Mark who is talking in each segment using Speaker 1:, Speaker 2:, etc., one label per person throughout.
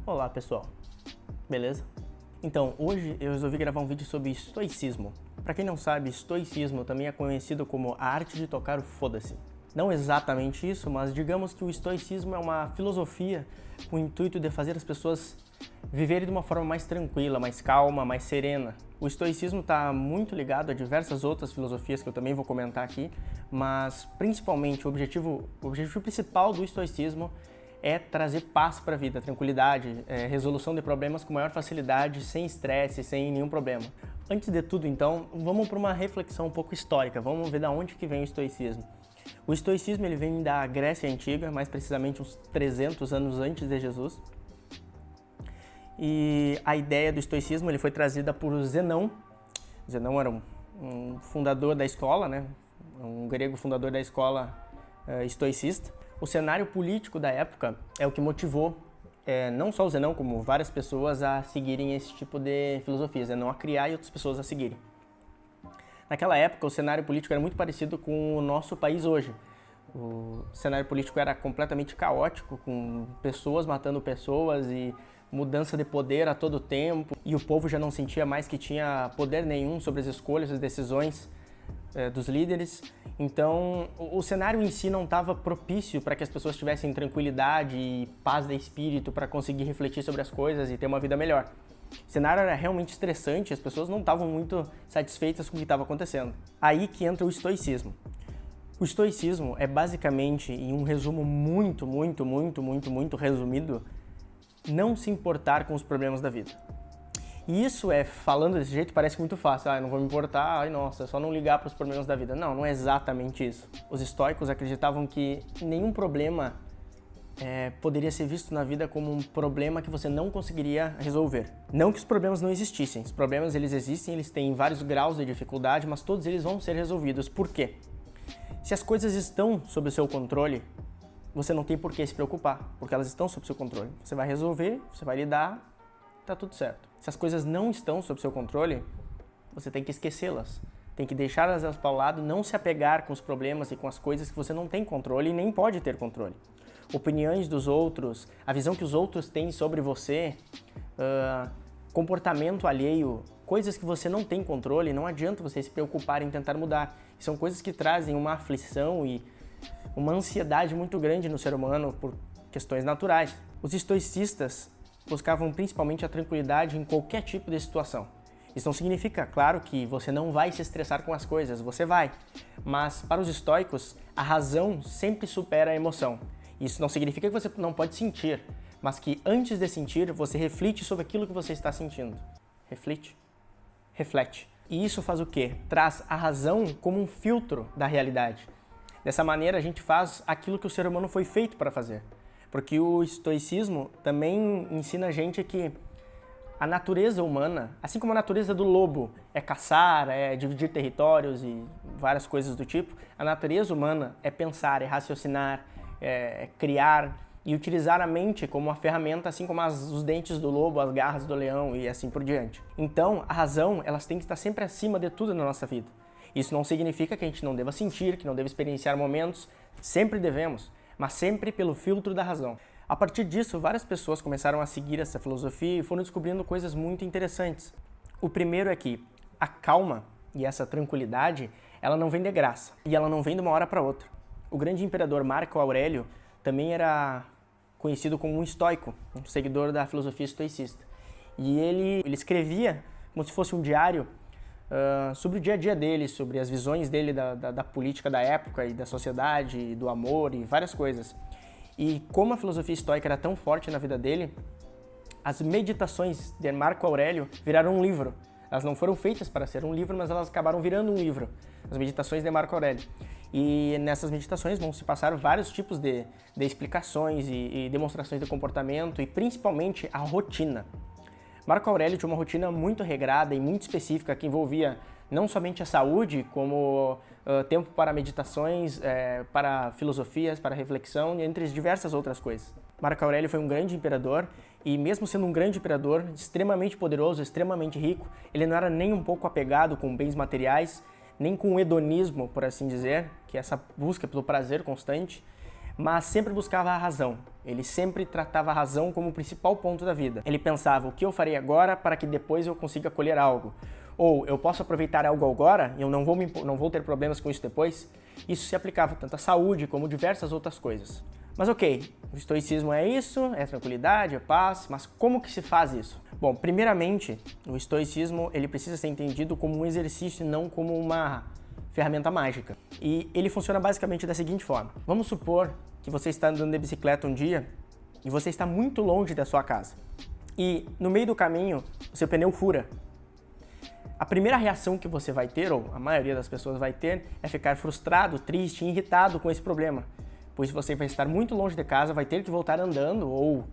Speaker 1: Olá pessoal, beleza? Então, hoje eu resolvi gravar um vídeo sobre estoicismo. Pra quem não sabe, estoicismo também é conhecido como a arte de tocar o foda-se. Não exatamente isso, mas digamos que o estoicismo é uma filosofia com o intuito de fazer as pessoas viverem de uma forma mais tranquila, mais calma, mais serena. O estoicismo está muito ligado a diversas outras filosofias que eu também vou comentar aqui, mas principalmente o objetivo principal do estoicismo é trazer paz para a vida, tranquilidade, resolução de problemas com maior facilidade, sem estresse, sem nenhum problema. Antes de tudo, então, vamos para uma reflexão um pouco histórica, vamos ver de onde que vem o estoicismo. O estoicismo ele vem da Grécia Antiga, mais precisamente uns 300 anos antes de Jesus. E a ideia do estoicismo ele foi trazida por Zenão. Zenão era um fundador da escola, né? Um grego fundador da escola estoicista. O cenário político da época é o que motivou não só o Zenão, como várias pessoas a seguirem esse tipo de filosofia, Zenão a criar e outras pessoas a seguirem. Naquela época, o cenário político era muito parecido com o nosso país hoje. O cenário político era completamente caótico, com pessoas matando pessoas e mudança de poder a todo tempo. E o povo já não sentia mais que tinha poder nenhum sobre as escolhas, as decisões dos líderes. Então, o cenário em si não estava propício para que as pessoas tivessem tranquilidade e paz de espírito para conseguir refletir sobre as coisas e ter uma vida melhor. O cenário era realmente estressante, as pessoas não estavam muito satisfeitas com o que estava acontecendo. Aí que entra o estoicismo. O estoicismo é basicamente, em um resumo muito resumido, não se importar com os problemas da vida. E isso falando desse jeito, parece muito fácil. Eu não vou me importar, nossa, é só não ligar para os problemas da vida. Não, não é exatamente isso. Os estoicos acreditavam que nenhum problema poderia ser visto na vida como um problema que você não conseguiria resolver. Não que os problemas não existissem. Os problemas, eles existem, eles têm vários graus de dificuldade, mas todos eles vão ser resolvidos. Por quê? Se as coisas estão sob o seu controle, você não tem por que se preocupar, porque elas estão sob o seu controle. Você vai resolver, você vai lidar, tá tudo certo. Se as coisas não estão sob seu controle, você tem que esquecê-las. Tem que deixá-las para o lado, não se apegar com os problemas e com as coisas que você não tem controle e nem pode ter controle. Opiniões dos outros, a visão que os outros têm sobre você, comportamento alheio, coisas que você não tem controle, não adianta você se preocupar em tentar mudar. São coisas que trazem uma aflição e uma ansiedade muito grande no ser humano por questões naturais. Os estoicistas buscavam principalmente a tranquilidade em qualquer tipo de situação. Isso não significa, claro, que você não vai se estressar com as coisas, você vai. Mas para os estoicos, a razão sempre supera a emoção. Isso não significa que você não pode sentir, mas que antes de sentir, você reflete sobre aquilo que você está sentindo. Reflete. E isso faz o quê? Traz a razão como um filtro da realidade. Dessa maneira, a gente faz aquilo que o ser humano foi feito para fazer. Porque o estoicismo também ensina a gente que a natureza humana, assim como a natureza do lobo é caçar, é dividir territórios e várias coisas do tipo, a natureza humana é pensar, é raciocinar, é criar e utilizar a mente como uma ferramenta, assim como os dentes do lobo, as garras do leão e assim por diante. Então, a razão, elas têm que estar sempre acima de tudo na nossa vida. Isso não significa que a gente não deva sentir, que não deva experienciar momentos, sempre devemos, mas sempre pelo filtro da razão. A partir disso, várias pessoas começaram a seguir essa filosofia e foram descobrindo coisas muito interessantes. O primeiro é que a calma e essa tranquilidade, ela não vem de graça e ela não vem de uma hora para outra. O grande imperador Marco Aurélio também era conhecido como um estoico, um seguidor da filosofia estoicista. E ele escrevia como se fosse um diário sobre o dia a dia dele, sobre as visões dele da política da época e da sociedade, e do amor e várias coisas. E como a filosofia estoica era tão forte na vida dele, as meditações de Marco Aurélio viraram um livro. Elas não foram feitas para ser um livro, mas elas acabaram virando um livro. As meditações de Marco Aurélio. E nessas meditações vão se passar vários tipos de explicações e demonstrações de comportamento e principalmente a rotina. Marco Aurélio tinha uma rotina muito regrada e muito específica que envolvia não somente a saúde, como tempo para meditações, para filosofias, para reflexão, entre diversas outras coisas. Marco Aurélio foi um grande imperador e mesmo sendo um grande imperador, extremamente poderoso, extremamente rico, ele não era nem um pouco apegado com bens materiais, nem com o hedonismo, por assim dizer, que é essa busca pelo prazer constante, mas sempre buscava a razão. Ele sempre tratava a razão como o principal ponto da vida. Ele pensava, o que eu farei agora para que depois eu consiga colher algo? Ou eu posso aproveitar algo agora e eu não vou ter problemas com isso depois? Isso se aplicava tanto à saúde como diversas outras coisas. Mas ok, o estoicismo é isso, é tranquilidade, é paz, mas como que se faz isso? Bom, primeiramente, o estoicismo ele precisa ser entendido como um exercício e não como uma ferramenta mágica. E ele funciona basicamente da seguinte forma. Vamos supor que você está andando de bicicleta um dia e você está muito longe da sua casa. E no meio do caminho, o seu pneu fura. A primeira reação que você vai ter, ou a maioria das pessoas vai ter, é ficar frustrado, triste, irritado com esse problema. Pois você vai estar muito longe de casa, vai ter que voltar andando ou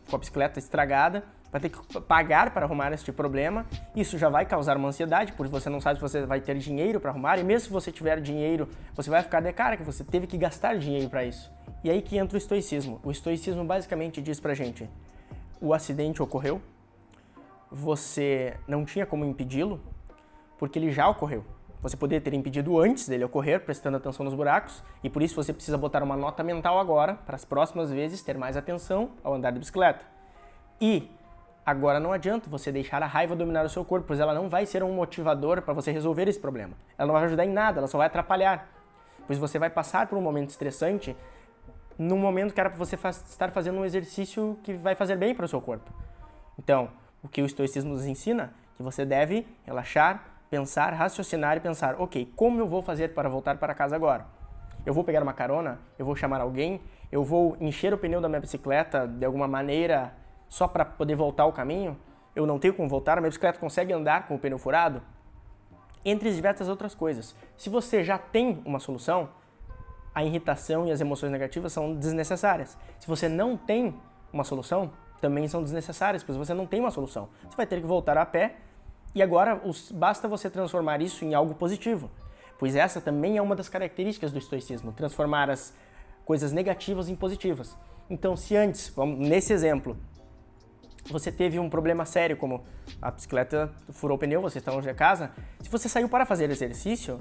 Speaker 1: com a bicicleta estragada, vai ter que pagar para arrumar este problema. Isso já vai causar uma ansiedade, porque você não sabe se você vai ter dinheiro para arrumar, e mesmo se você tiver dinheiro, você vai ficar de cara que você teve que gastar dinheiro para isso. E aí que entra o estoicismo. O estoicismo basicamente diz pra gente, o acidente ocorreu, você não tinha como impedi-lo, porque ele já ocorreu. Você poderia ter impedido antes dele ocorrer, prestando atenção nos buracos, e por isso você precisa botar uma nota mental agora, para as próximas vezes ter mais atenção ao andar de bicicleta. E agora não adianta você deixar a raiva dominar o seu corpo, pois ela não vai ser um motivador para você resolver esse problema. Ela não vai ajudar em nada, ela só vai atrapalhar. Pois você vai passar por um momento estressante, num momento que era para você estar fazendo um exercício que vai fazer bem para o seu corpo. Então, o que o estoicismo nos ensina? Que você deve relaxar, pensar, raciocinar e pensar, ok, como eu vou fazer para voltar para casa agora? Eu vou pegar uma carona? Eu vou chamar alguém? Eu vou encher o pneu da minha bicicleta de alguma maneira só para poder voltar ao caminho? Eu não tenho como voltar? A minha bicicleta consegue andar com o pneu furado? Entre diversas outras coisas. Se você já tem uma solução, a irritação e as emoções negativas são desnecessárias. Se você não tem uma solução, também são desnecessárias, pois você não tem uma solução. Você vai ter que voltar a pé. E agora, basta você transformar isso em algo positivo, pois essa também é uma das características do estoicismo, transformar as coisas negativas em positivas. Então, se antes, nesse exemplo, você teve um problema sério, como a bicicleta furou o pneu, você está longe de casa, se você saiu para fazer exercício,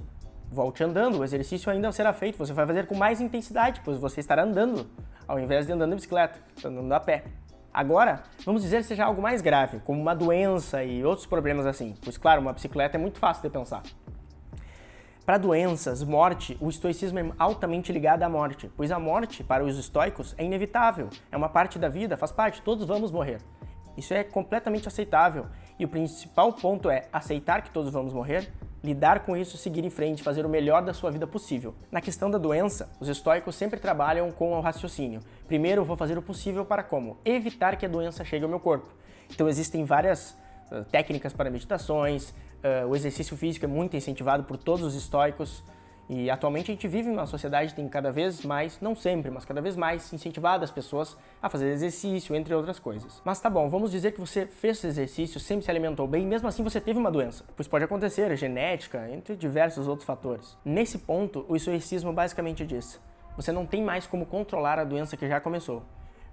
Speaker 1: volte andando, o exercício ainda será feito, você vai fazer com mais intensidade, pois você estará andando, ao invés de andando de bicicleta, andando a pé. Agora, vamos dizer que seja algo mais grave, como uma doença e outros problemas assim. Pois claro, uma bicicleta é muito fácil de pensar. Para doenças, morte, o estoicismo é altamente ligado à morte, pois a morte, para os estoicos, é inevitável, é uma parte da vida, faz parte, todos vamos morrer. Isso é completamente aceitável. E o principal ponto é aceitar que todos vamos morrer, lidar com isso, seguir em frente, fazer o melhor da sua vida possível. Na questão da doença, os estoicos sempre trabalham com o raciocínio. Primeiro, eu vou fazer o possível para como? Evitar que a doença chegue ao meu corpo. Então existem várias técnicas para meditações, o exercício físico é muito incentivado por todos os estoicos, e atualmente a gente vive numa sociedade que tem cada vez mais, não sempre, mas cada vez mais incentivado as pessoas a fazer exercício, entre outras coisas. Mas tá bom, vamos dizer que você fez esse exercício, sempre se alimentou bem, e mesmo assim você teve uma doença. Pois pode acontecer, genética, entre diversos outros fatores. Nesse ponto, o estoicismo basicamente diz, você não tem mais como controlar a doença que já começou.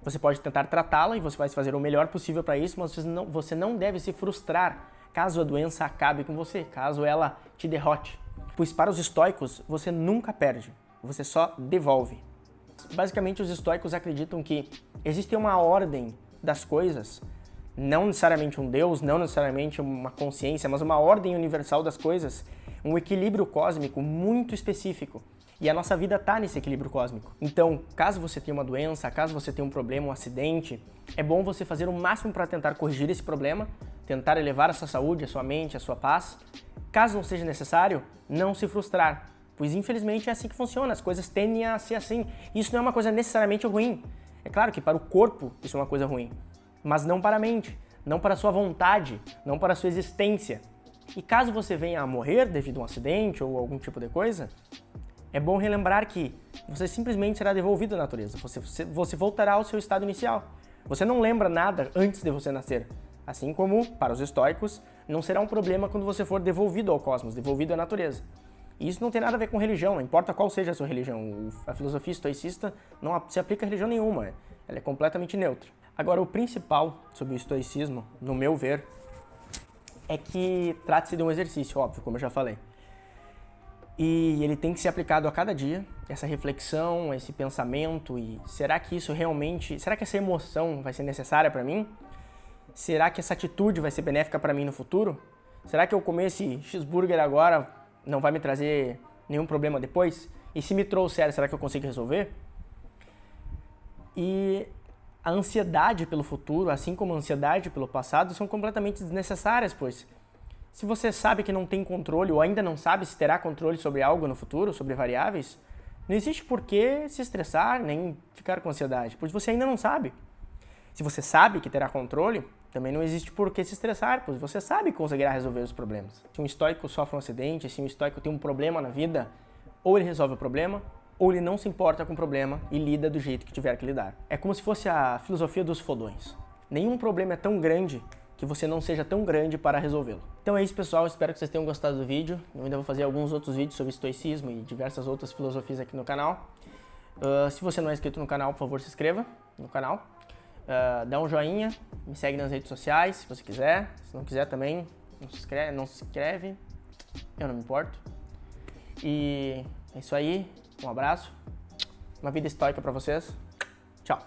Speaker 1: Você pode tentar tratá-la e você vai fazer o melhor possível para isso, mas você não deve se frustrar caso a doença acabe com você, caso ela te derrote. Pois para os estoicos, você nunca perde, você só devolve. Basicamente, os estoicos acreditam que existe uma ordem das coisas, não necessariamente um Deus, não necessariamente uma consciência, mas uma ordem universal das coisas, um equilíbrio cósmico muito específico. E a nossa vida está nesse equilíbrio cósmico. Então, caso você tenha uma doença, caso você tenha um problema, um acidente, é bom você fazer o máximo para tentar corrigir esse problema, tentar elevar a sua saúde, a sua mente, a sua paz. Caso não seja necessário, não se frustrar, pois infelizmente é assim que funciona, as coisas tendem a ser assim. Isso não é uma coisa necessariamente ruim. É claro que para o corpo isso é uma coisa ruim, mas não para a mente, não para a sua vontade, não para a sua existência. E caso você venha a morrer devido a um acidente ou algum tipo de coisa, é bom relembrar que você simplesmente será devolvido à natureza, você voltará ao seu estado inicial. Você não lembra nada antes de você nascer. Assim como, para os estoicos, não será um problema quando você for devolvido ao cosmos, devolvido à natureza. E isso não tem nada a ver com religião, não importa qual seja a sua religião. A filosofia estoicista não se aplica a religião nenhuma, ela é completamente neutra. Agora, o principal sobre o estoicismo, no meu ver, é que trata-se de um exercício, óbvio, como eu já falei. E ele tem que ser aplicado a cada dia, essa reflexão, esse pensamento, e será que isso realmente, será que essa emoção vai ser necessária para mim? Será que essa atitude vai ser benéfica para mim no futuro? Será que eu comer esse cheeseburger agora não vai me trazer nenhum problema depois? E se me trouxer, será que eu consigo resolver? E a ansiedade pelo futuro, assim como a ansiedade pelo passado, são completamente desnecessárias, pois se você sabe que não tem controle ou ainda não sabe se terá controle sobre algo no futuro, sobre variáveis, não existe por que se estressar nem ficar com ansiedade, pois você ainda não sabe. Se você sabe que terá controle, também não existe por que se estressar, pois você sabe que conseguirá resolver os problemas. Se um estoico sofre um acidente, se um estoico tem um problema na vida, ou ele resolve o problema, ou ele não se importa com o problema e lida do jeito que tiver que lidar. É como se fosse a filosofia dos fodões. Nenhum problema é tão grande que você não seja tão grande para resolvê-lo. Então é isso, pessoal. Espero que vocês tenham gostado do vídeo. Eu ainda vou fazer alguns outros vídeos sobre estoicismo e diversas outras filosofias aqui no canal. Se você não é inscrito no canal, por favor, se inscreva no canal. Dá um joinha, me segue nas redes sociais, se você quiser. Se não quiser também, não se inscreve. Eu não me importo. E é isso aí. Um abraço. Uma vida estoica para vocês. Tchau.